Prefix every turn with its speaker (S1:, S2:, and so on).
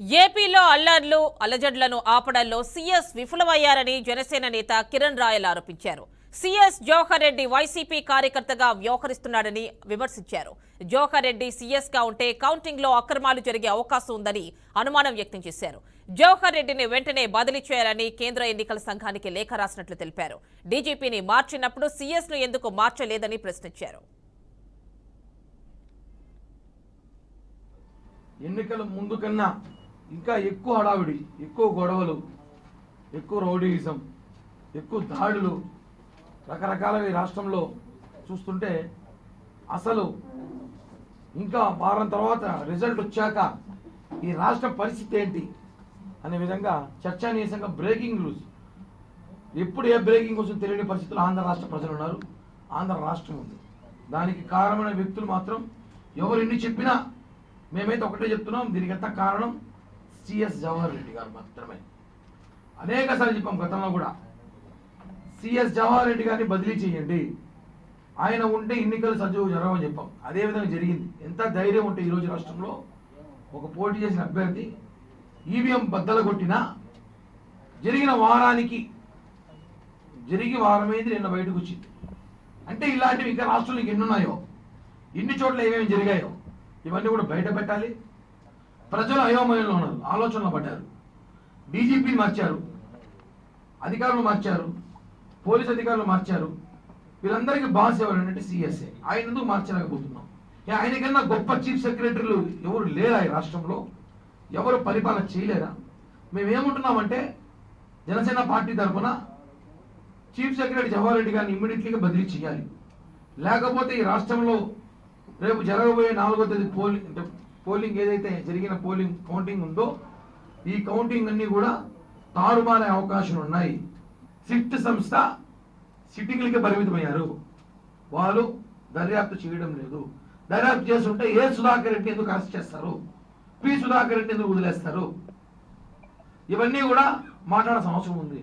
S1: ఏపీలో అల్లజడ్లను ఆపడంలో సీఎస్ విఫలమయ్యారని జనసేన నేత కిరణ్ రాయల్ ఆరోపించారు. సీఎస్ జవహర్ రెడ్డి వైసీపీ కార్యకర్తగా వ్యవహరిస్తున్నాడని విమర్శించారు. జవహర్ రెడ్డి సీఎస్ గా ఉంటే కౌంటింగ్ లో అక్రమాలు జరిగే అవకాశం ఉందని అనుమానం వ్యక్తం చేశారు. జవహర్ రెడ్డిని వెంటనే బదిలీ చేయాలని కేంద్ర ఎన్నికల సంఘానికి లేఖ రాసినట్లు తెలిపారు. డీజీపీని మార్చినప్పుడు సీఎస్ ను ఎందుకు మార్చలేదని ప్రశ్నించారు.
S2: ఎన్నికల ముందు కన్నా ఇంకా ఎక్కువ హడావిడి, ఎక్కువ గొడవలు, ఎక్కువ రౌడీయిజం, ఎక్కువ దాడులు రకరకాలుగా ఈ రాష్ట్రంలో చూస్తుంటే అసలు ఇంకా వారం తర్వాత రిజల్ట్ వచ్చాక ఈ రాష్ట్ర పరిస్థితి ఏంటి అనే విధంగా చర్చానీయాంశంగా బ్రేకింగ్ న్యూస్ ఎప్పుడు ఏ బ్రేకింగ్ కోసం తెలియని పరిస్థితుల్లో ఆంధ్ర రాష్ట్ర ప్రజలు ఉన్నారు, ఆంధ్ర రాష్ట్రం ఉంది. దానికి కారణమైన వ్యక్తులు మాత్రం ఎవరు ఎన్ని చెప్పినా మేమైతే ఒకటే చెప్తున్నాం, దీనికి ఎంత కారణం సిఎస్ జవహర్ రెడ్డి గారు మాత్రమే. అనేకసార్లు చెప్పాం గతంలో కూడా, సిఎస్ జవహర్ రెడ్డి గారిని బదిలీ చేయండి, ఆయన ఉంటే ఎన్నికలు సజీవ జరగమని చెప్పాం. అదేవిధంగా జరిగింది. ఎంత ధైర్యం ఉంటే ఈరోజు రాష్ట్రంలో ఒక పోటీ చేసిన అభ్యర్థి ఈవీఎం బద్దలు కొట్టినా జరిగిన వారమైంది నిన్న బయటకు వచ్చింది. అంటే ఇలాంటివి ఇంకా రాష్ట్రంలో ఎన్నున్నాయో, ఎన్ని చోట్ల ఏమేమి జరిగాయో ఇవన్నీ కూడా బయట పెట్టాలి. ప్రజలు అయోమయంలో ఉన్నారు, ఆలోచనలో పడ్డారు. డీజీపీని మార్చారు, అధికారులు మార్చారు, పోలీస్ అధికారులు మార్చారు. వీళ్ళందరికీ బాస్ ఎవరంటే సిఎస్ఏ. ఆయన ఎందుకు మార్చలేకపోతున్నాం? ఆయనకన్నా గొప్ప చీఫ్ సెక్రటరీలు ఎవరు లేరా ఈ రాష్ట్రంలో? ఎవరు పరిపాలన చేయలేరా? మేమేమంటున్నామంటే జనసేన పార్టీ తరఫున చీఫ్ సెక్రటరీ జవహర్ రెడ్డి గారిని ఇమ్మీడియట్లీగా బదిలీ చేయాలి. లేకపోతే ఈ రాష్ట్రంలో రేపు జరగబోయే 4వ తేదీ పోలింగ్ ఏదైతే జరిగిన కౌంటింగ్ ఉందో ఈ కౌంటింగ్ అన్ని కూడా తారుమారే అవకాశాలు ఉన్నాయి. సిట్ సంస్థ సిట్టింగ్లకి పరిమితమయ్యారు. వాళ్ళు దర్యాప్తు చేయడం లేదు. దర్యాప్తు చేస్తుంటే ఏ సుధాకర్ రెడ్డి ఎందుకు అరెస్ట్ చేస్తారు, పి సుధాకర్ రెడ్డి ఎందుకు వదిలేస్తారు? ఇవన్నీ కూడా మాట్లాడాల్సిన అవసరం ఉంది.